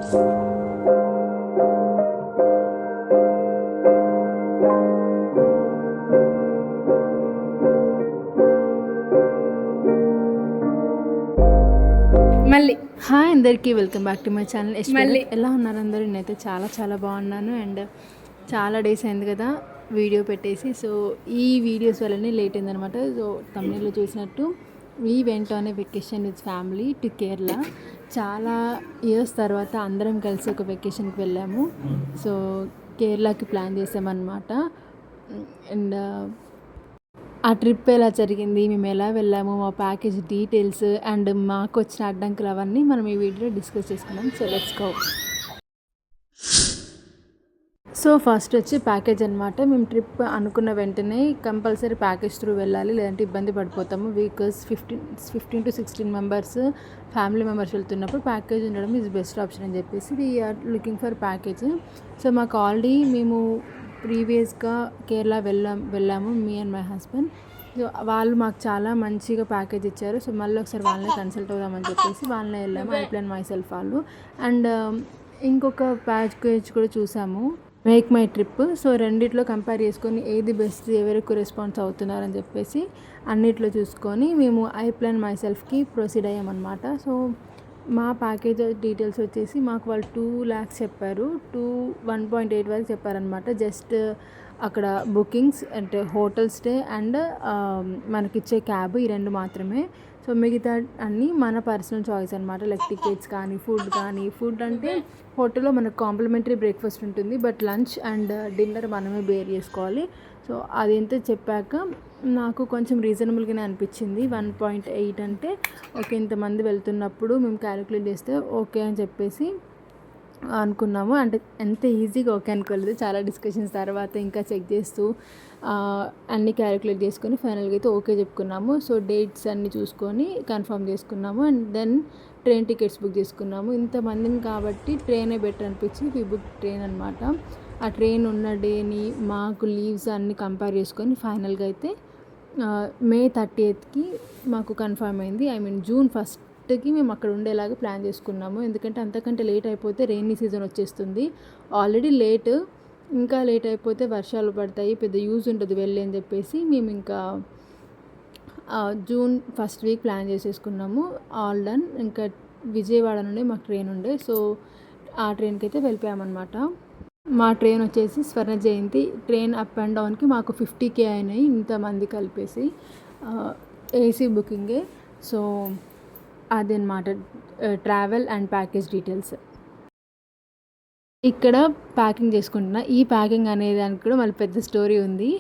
మళ్ళీ హాయ్ అందరికీ, welcome back to my channel. మళ్ళీ ఎలా ఉన్నారు అందరూ? నేనైతే చాలా బాగున్నాను. అండ్ చాలా డేస్ అయింది కదా వీడియో పెట్టేసి. సో ఈ వీడియోస్ వల్లనే లేట్ అయిందనమాట. సో తమిళలో చూసినట్టు we went on a vacation with family to Kerala. చాలా ఇయర్స్ తర్వాత అందరం కలిసి ఒక వెకేషన్కి వెళ్ళాము. సో కేరళకి ప్లాన్ చేసామన్నమాట. అండ్ ఆ ట్రిప్ ఎలా జరిగింది, మేము ఎలా వెళ్ళాము, మా ప్యాకేజ్ డీటెయిల్స్ అండ్ మాకు వచ్చిన అడ్డంకులు అవన్నీ మనం ఈ వీడియోలో డిస్కస్ చేసుకున్నాం. So let's go. So first వచ్చి ప్యాకేజ్ అనమాట. మేము ట్రిప్ అనుకున్న వెంటనే కంపల్సరీ ప్యాకేజ్ త్రూ వెళ్ళాలి, లేదంటే ఇబ్బంది పడిపోతాము. Because 15 to 16 members family members వెళ్తున్నప్పుడు ప్యాకేజ్ ఉండడం ఈజ్ బెస్ట్ ఆప్షన్ అని చెప్పేసి we're looking for package. So మాకు ఆల్రెడీ మేము ప్రీవియస్గా కేరళ వెళ్ళాము మీ అండ్ మై హస్బెండ్. సో వాళ్ళు మాకు చాలా మంచిగా ప్యాకేజ్ ఇచ్చారు. సో మళ్ళీ ఒకసారి వాళ్ళని కన్సల్ట్ అవుదామని చెప్పేసి వాళ్ళని వెళ్ళాము, ఐ ప్లాన్ మై సెల్ఫ్ వాళ్ళు. అండ్ ఇంకొక ప్యాకేజ్ కూడా చూసాము, మేక్ మై ట్రిప్. సో రెండిట్లో కంపేర్ చేసుకొని ఏది బెస్ట్, ఎవరికి రెస్పాన్స్ అవుతున్నారని చెప్పేసి అన్నిట్లో చూసుకొని మేము ఐ ప్లాన్ మై సెల్ఫ్కి ప్రొసీడ్ అయ్యామన్నమాట. సో మా ప్యాకేజ్ డీటెయిల్స్ వచ్చేసి మాకు వాళ్ళు 2 lakhs చెప్పారు, 1.8 వరకు చెప్పారనమాట. జస్ట్ అక్కడ బుకింగ్స్ అంటే హోటల్ స్టే అండ్ మనకిచ్చే క్యాబ్, ఈ 2 మాత్రమే. సో మిగతా అన్నీ మన పర్సనల్ చాయిస్ అనమాట. లైక్ టికెట్స్ కానీ ఫుడ్ అంటే హోటల్లో మనకు కాంప్లిమెంటరీ బ్రేక్ఫాస్ట్ ఉంటుంది, బట్ లంచ్ అండ్ డిన్నర్ మనమే బేర్ చేసుకోవాలి. సో అదంతా చెప్పాక నాకు కొంచెం రీజనబుల్గానే అనిపించింది. 1.8 అంటే ఓకే, ఇంతమంది వెళ్తున్నప్పుడు మేము క్యాలిక్యులేట్ చేస్తే ఓకే అని చెప్పేసి అనుకున్నాము. అంటే ఎంత ఈజీగా ఓకే అనుకోలేదు, చాలా డిస్కషన్స్ తర్వాత ఇంకా చెక్ చేస్తూ అన్నీ క్యాలిక్యులేట్ చేసుకొని ఫైనల్గా అయితే ఓకే చెప్పుకున్నాము. సో డేట్స్ అన్నీ చూసుకొని కన్ఫర్మ్ చేసుకున్నాము. And then train tickets book చేసుకున్నాము. ఇంతమందిని కాబట్టి ట్రైనే బెటర్ అనిపించి వి బుక్ ట్రైన్ అనమాట. ఆ ట్రైన్ ఉన్న డేని మాకు లీవ్స్ అన్నీ కంపేర్ చేసుకొని ఫైనల్గా అయితే May 30th మాకు కన్ఫర్మ్ అయింది. ఐ మీన్ June 1st మేము అక్కడ ఉండేలాగా ప్లాన్ చేసుకున్నాము. ఎందుకంటే అంతకంటే లేట్ అయిపోతే రెయినీ సీజన్ వచ్చేస్తుంది. ఆల్రెడీ ఇంకా లేట్ అయిపోతే వర్షాలు పడతాయి, పెద్ద యూజ్ ఉంటుంది వెళ్ళి అని చెప్పేసి మేము ఇంకా June 1st ప్లాన్ చేసేసుకున్నాము. All done. ఇంకా విజయవాడ నుండి మాకు ట్రైన్ ఉండే, సో ఆ ట్రైన్కి అయితే వెళ్ళిపోయామన్నమాట. మా ట్రైన్ వచ్చేసి Swarna Jayanti train. Up and డౌన్కి మాకు 50K అయినాయి, ఇంతమంది కలిపేసి. ఏసీ బుకింగే. సో అదనమాట ట్రావెల్ అండ్ ప్యాకేజ్ డీటెయిల్స్. ఇక్కడ ప్యాకింగ్ చేసుకుంటున్నా. ఈ ప్యాకింగ్ అనే దానికి కూడా మళ్ళీ పెద్ద స్టోరీ ఉంది.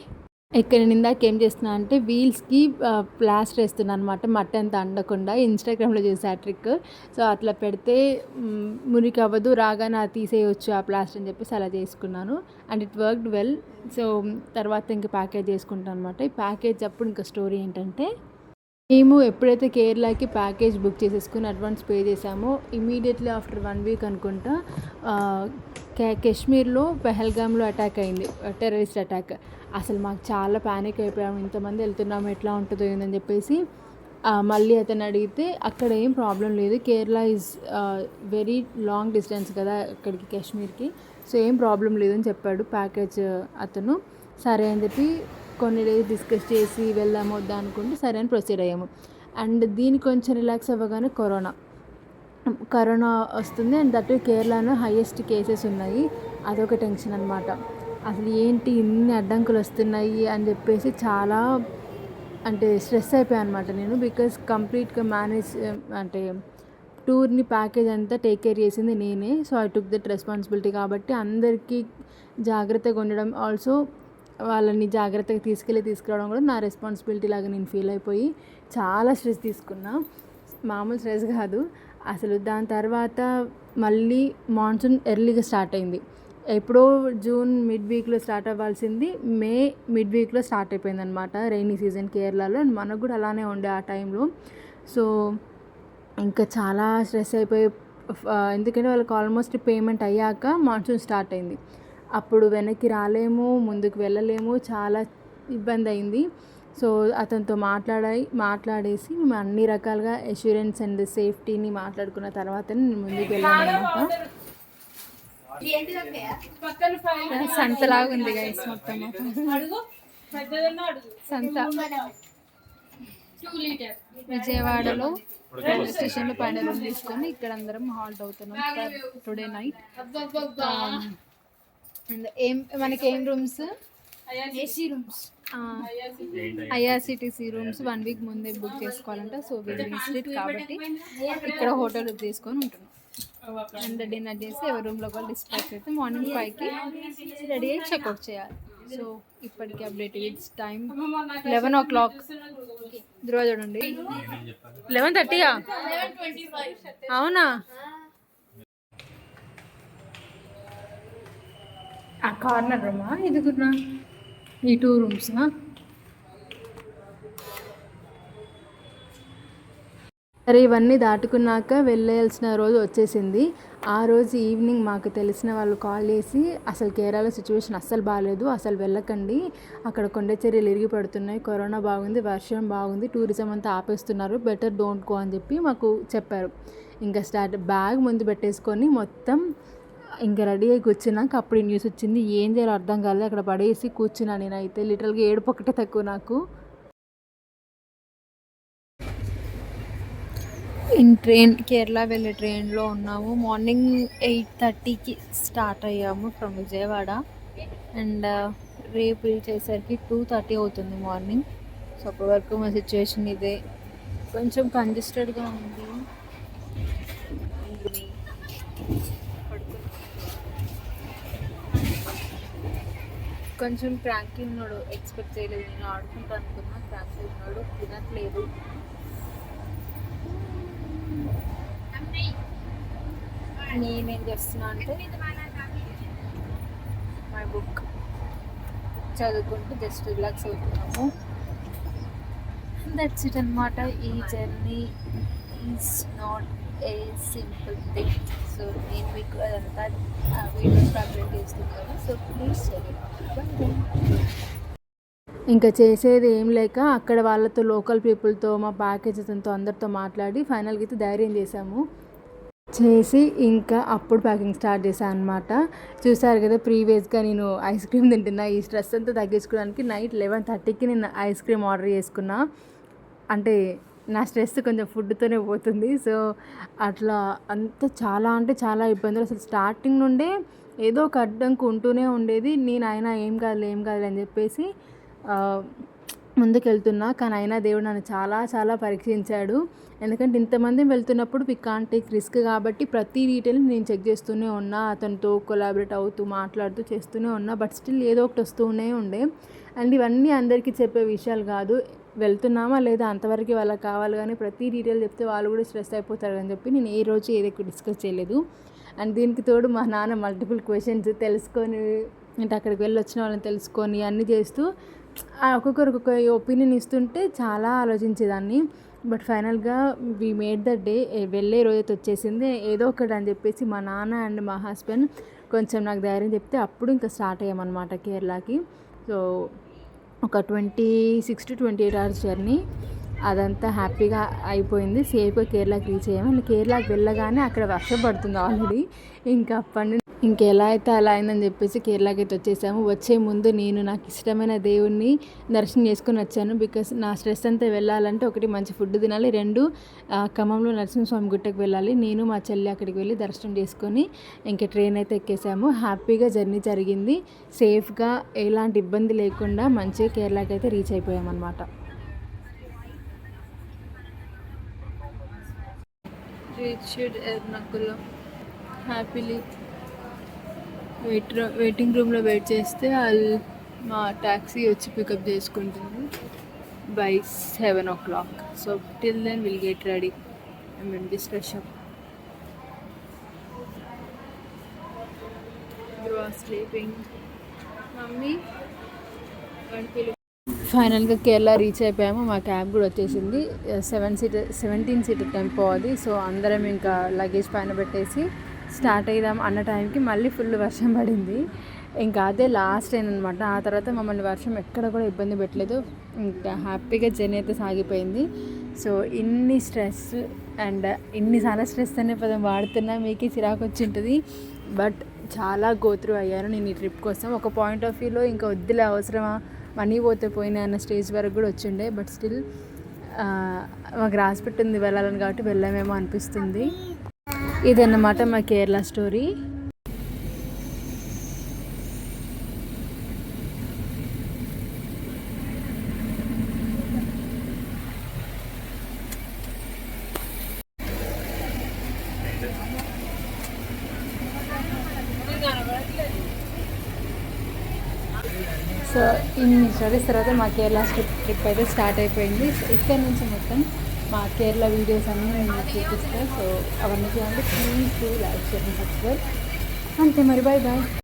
ఇక్కడ నేను ఇందాక ఏం చేస్తున్నా అంటే వీల్స్కి ప్లాస్టర్ వేస్తున్నా అనమాట, మట్టి అంతా అండకుండా. ఇన్స్టాగ్రామ్లో చూసా ట్రిక్. సో అట్లా పెడితే మురికి అవ్వదు, రాగానే అది తీసేయచ్చు ఆ ప్లాస్టర్ అని చెప్పేసి అలా చేసుకున్నాను. And it worked well. So తర్వాత ఇంకా ప్యాకేజ్ చేసుకుంటాను అనమాట. ఈ ప్యాకేజ్ అప్పుడు ఇంకా స్టోరీ ఏంటంటే, మేము ఎప్పుడైతే కేరళకి ప్యాకేజ్ బుక్ చేసేసుకుని అడ్వాన్స్ పే చేసామో ఇమీడియట్లీ ఆఫ్టర్ 1 week అనుకుంటా కాశ్మీర్లో పెహల్గామ్లో అటాక్ అయింది, టెర్రరిస్ట్ అటాక్. అసలు మాకు చాలా ప్యానిక్ అయిపోయాము, ఇంతమంది వెళ్తున్నాము ఎట్లా ఉంటుందో ఏందని చెప్పేసి. మళ్ళీ అతను అడిగితే అక్కడ ఏం ప్రాబ్లం లేదు, Kerala is very long distance కదా అక్కడికి కాశ్మీర్కి, సో ఏం ప్రాబ్లం లేదని చెప్పాడు ప్యాకేజ్ అతను. సరే అని చెప్పి కొన్ని డేస్ డిస్కస్ చేసి వెళ్దాము వద్దా అనుకుంటే సరే అని ప్రొసీడ్ అయ్యాము. అండ్ దీనికి కొంచెం రిలాక్స్ అవ్వగానే కరోనా వస్తుంది. అండ్ దట్ కేరళలో హైయెస్ట్ కేసెస్ ఉన్నాయి, అదొక టెన్షన్ అనమాట. అసలు ఏంటి ఇన్ని అడ్డంకులు వస్తున్నాయి అని చెప్పేసి చాలా అంటే స్ట్రెస్ అయిపోయాను అనమాట నేను. బికాజ్ కంప్లీట్గా మేనేజ్ అంటే టూర్ని ప్యాకేజ్ అంతా టేక్ కేర్ చేసింది నేనే. So I took that responsibility. కాబట్టి అందరికీ జాగ్రత్తగా ఉండడం, ఆల్సో వాళ్ళని జాగ్రత్తగా తీసుకురావడం కూడా నా రెస్పాన్సిబిలిటీ లాగా నేను ఫీల్ అయిపోయి చాలా స్ట్రెస్ తీసుకున్నా. మామూలు స్ట్రెస్ కాదు అసలు. దాని తర్వాత మళ్ళీ మాన్సూన్ ఎర్లీగా స్టార్ట్ అయింది. ఎప్పుడో June mid-weekలో స్టార్ట్ అవ్వాల్సింది May mid-weekలో స్టార్ట్ అయిపోయింది అనమాట రైనీ సీజన్ కేరళలో. అండ్ మనకు కూడా అలానే ఉండే ఆ టైంలో. సో ఇంకా చాలా స్ట్రెస్ అయిపోయి, ఎందుకంటే వాళ్ళకి ఆల్మోస్ట్ పేమెంట్ అయ్యాక మాన్సూన్ స్టార్ట్ అయింది. అప్పుడు వెనక్కి రాలేము, ముందుకు వెళ్ళలేము, చాలా ఇబ్బంది అయింది. సో అతనితో మాట్లాడేసి మేము అన్ని రకాలుగా అష్యూరెన్స్ అండ్ సేఫ్టీని మాట్లాడుకున్న తర్వాతనే నేను ముందుకు వెళ్ళాను అనమాట. సంతలాగా ఉంది గైస్ మొత్తం సంత విజయవాడలో రైల్వే స్టేషన్లో పైన రూమ్ తీసుకొని ఇక్కడ అందరం హాల్ట్ అవుతున్నాం టుడే నైట్. మనకి ఏం rooms? AC rooms, IRCTC rooms 1 week ముందే బుక్ చేసుకోవాలంట. సో వీళ్ళు విజిట్ కాబట్టి ఇక్కడ హోటల్ బుక్ తీసుకొని ఉంటున్నాం. అండ్ డిన్నర్ చేసి ఎవరి రూమ్లో కూడా డిస్పాచ్ అయితే మార్నింగ్ 5కి రెడీ అయ్యి చెక్అవుట్ చేయాలి. సో ఇప్పటికి అప్డేట్ ఇట్స్ టైం 11 o'clock. ధ్రువ చూడండి 11:30. అవునా? ఆ కార్నర్ రూమా ఇది గున్నా? ఈ 2 రూమ్సా? సరే ఇవన్నీ దాటుకున్నాక వెళ్ళాల్సిన రోజు వచ్చేసింది. ఆ రోజు ఈవినింగ్ మాకు తెలిసిన వాళ్ళు కాల్ చేసి అసలు కేరళ సిచ్యువేషన్ అస్సలు బాగాలేదు, అసలు వెళ్ళకండి, అక్కడ కొండ చర్యలు ఇరిగి పడుతున్నాయి, కరోనా బాగుంది, వర్షం బాగుంది, టూరిజం అంతా ఆపేస్తున్నారు, బెటర్ డోంట్ గో అని చెప్పి మాకు చెప్పారు. ఇంకా బ్యాగ్ ముందు పెట్టేసుకొని మొత్తం ఇంకా రెడీ అయ్యి కూర్చున్నాక అప్పుడు ఈ న్యూస్ వచ్చింది. ఏం చేయాలో అర్థం కాలేదు, అక్కడ పడేసి కూర్చున్నా. నేనైతే లిటరల్గా ఏడుపు ఒకటే తక్కువ నాకు. కేరళ వెళ్ళే ట్రైన్లో ఉన్నాము. మార్నింగ్ 8:30కి స్టార్ట్ అయ్యాము ఫ్రమ్ విజయవాడ. అండ్ రేపు రీచ్ అయ్యేసరికి 2:30 అవుతుంది మార్నింగ్. సో అప్పటి వరకు మా సిచ్యువేషన్ ఇదే. కొంచెం కంజెస్టెడ్గా ఉంది. కొంచెం క్రాంకీ ఉన్నాడు, ఎక్స్పెక్ట్ చేయలేదు. నేను ఆడుకుంటా అనుకున్నా, క్రాంకీ ఉన్నాడు, తినట్లేదు. నేనేం చేస్తున్నా అంటే మై బుక్ చదువుకుంటూ జస్ట్ రిలాక్స్ అవుతున్నాము. దట్స్ ఇట్ అనమాట. ఈ journey is not a simple thing. So నేను మీకు అదంతా వీడియోస్ అప్డేట్ చేస్తున్నాను. సో ప్లీజ్ ఇంకా చేసేది ఏం లేక అక్కడ వాళ్ళతో లోకల్ పీపుల్తో మా ప్యాకేజ్ అతనితో అందరితో మాట్లాడి ఫైనల్గా అయితే ధైర్యం చేసి ఇంకా అప్పుడు ప్యాకింగ్ స్టార్ట్ చేశాను అనమాట. చూసారు కదా ప్రీవియస్గా నేను ఐస్ క్రీమ్ తింటున్నా. ఈ స్ట్రెస్ అంతా తగ్గించుకోవడానికి నైట్ 11:30కి నేను ఐస్ క్రీమ్ ఆర్డర్ చేసుకున్నా. అంటే నా స్ట్రెస్ కొంచెం ఫుడ్తోనే పోతుంది. సో అట్లా అంత చాలా అంటే చాలా ఇబ్బందులు. అసలు స్టార్టింగ్ నుండే ఏదో ఒక అడ్డంకు ఉంటూనే ఉండేది. నేను అయినా ఏం కాదు అని చెప్పేసి ముందుకెళ్తున్నా. కానీ అయినా దేవుడు నన్ను చాలా చాలా పరీక్షించాడు. ఎందుకంటే ఇంతమంది వెళ్తున్నప్పుడు వి కాంట్ టేక్ రిస్క్ కాబట్టి ప్రతి డీటెయిల్ని నేను చెక్ చేస్తూనే ఉన్నా, అతనితో కొలాబరేట్ అవుతూ మాట్లాడుతూ చేస్తూనే ఉన్నా. బట్ స్టిల్ ఏదో ఒకటి వస్తూనే ఉండే. అండ్ ఇవన్నీ అందరికీ చెప్పే విషయాలు కాదు. వెళ్తున్నామా లేదా అంతవరకు వాళ్ళకి కావాలి, కానీ ప్రతి డీటెయిల్ చెప్తే వాళ్ళు కూడా స్ట్రెస్ అయిపోతారు అని చెప్పి నేను ఏ రోజు ఏదో డిస్కస్ చేయలేదు. అండ్ దీనికి తోడు మా నాన్న మల్టిపుల్ క్వశ్చన్స్ తెలుసుకొని, అంటే అక్కడికి వెళ్ళి వచ్చిన వాళ్ళని తెలుసుకొని అన్నీ చేస్తూ ఒక్కొక్కరు ఒక్కొక్క ఒపీనియన్ ఇస్తుంటే చాలా ఆలోచించేదాన్ని. బట్ ఫైనల్గా వీ మేడ్ ద డే. వెళ్ళే రోజైతే వచ్చేసింది. ఏదో ఒకటి అని చెప్పేసి మా నాన్న అండ్ మా హస్బెండ్ కొంచెం నాకు ధైర్యం చెప్తే అప్పుడు ఇంకా స్టార్ట్ అయ్యామన్నమాట కేరళకి. సో ఒక 26 to 28 hours జర్నీ. అదంతా హ్యాపీగా అయిపోయింది. సేఫ్గా కేరళకి రీచ్ అయ్యాము. అండ్ కేరళకి వెళ్ళగానే అక్కడ వర్షం పడుతుంది ఆల్రెడీ. ఇంకా అప్పటి ఇంకెలా అయితే అలా అయిందని చెప్పేసి కేరళకి అయితే వచ్చేసాము. వచ్చే ముందు నేను నాకు ఇష్టమైన దేవుణ్ణి దర్శనం చేసుకొని వచ్చాను. బికాస్ నా స్ట్రెస్ అంతా వెళ్ళాలంటే ఒకటి మంచి ఫుడ్ తినాలి, 2 ఖమ్మంలో నరసింహస్వామి గుట్టకి వెళ్ళాలి. నేను మా చెల్లి అక్కడికి వెళ్ళి దర్శనం చేసుకొని ఇంకా ట్రైన్ అయితే ఎక్కేసాము. హ్యాపీగా జర్నీ జరిగింది. సేఫ్గా ఎలాంటి ఇబ్బంది లేకుండా మంచిగా కేరళకి అయితే రీచ్ అయిపోయామన్నమాట. Reached Ernakulam happily. వెయిటింగ్ రూమ్లో వెయిట్ చేస్తే మా ట్యాక్సీ వచ్చి పికప్ చేసుకుంటుంది by 7 o'clock. So till then we'll get ready. I'm going to fresh up. You are sleeping. Mummy, ఫైనల్గా కేరళ రీచ్ అయిపోయాము. మా క్యాబ్ కూడా వచ్చేసింది. 17 సీటర్ టెంపో అది. సో అందరం ఇంకా లగేజ్ పైన పెట్టేసి స్టార్ట్ అయ్యాం అన్న టైంకి మళ్ళీ ఫుల్ వర్షం పడింది. ఇంకా అదే లాస్ట్ టైం అనమాట. ఆ తర్వాత మమ్మల్ని వర్షం ఎక్కడ కూడా ఇబ్బంది పెట్టలేదు. ఇంకా హ్యాపీగా జర్నీ అయితే సాగిపోయింది. సో ఇన్ని స్ట్రెస్ అండ్ ఇన్నిసార్లు స్ట్రెస్ అనే పదం వాడుతున్నా మీకే చిరాకు వచ్చి ఉంటుంది. బట్ చాలా గోత్రు అయ్యాను నేను ఈ ట్రిప్ కోసం. ఒక పాయింట్ ఆఫ్ వ్యూలో ఇంకా వద్దులే అవసరమా, మనీ పోతే పోయినా అన్న స్టేజ్ వరకు కూడా వచ్చిండే. బట్ స్టిల్ మాకు రాసి పెట్టింది వెళ్ళాలని కాబట్టి వెళ్ళామేమో అనిపిస్తుంది. ఇదన్నమాట మా కేరళ స్టోరీ. సో ఇన్ని స్టోరీస్ తర్వాత మా కేరళ ట్రిప్ అయితే స్టార్ట్ అయిపోయింది. సో ఇక్కడ నుంచి మొత్తం మా కేరళ వీడియోస్ అన్నీ నేను చూపిస్తాను. సో అవన్నీ చూడండి. Please do like, share and subscribe. అంతే మరి, బాయ్ బాయ్.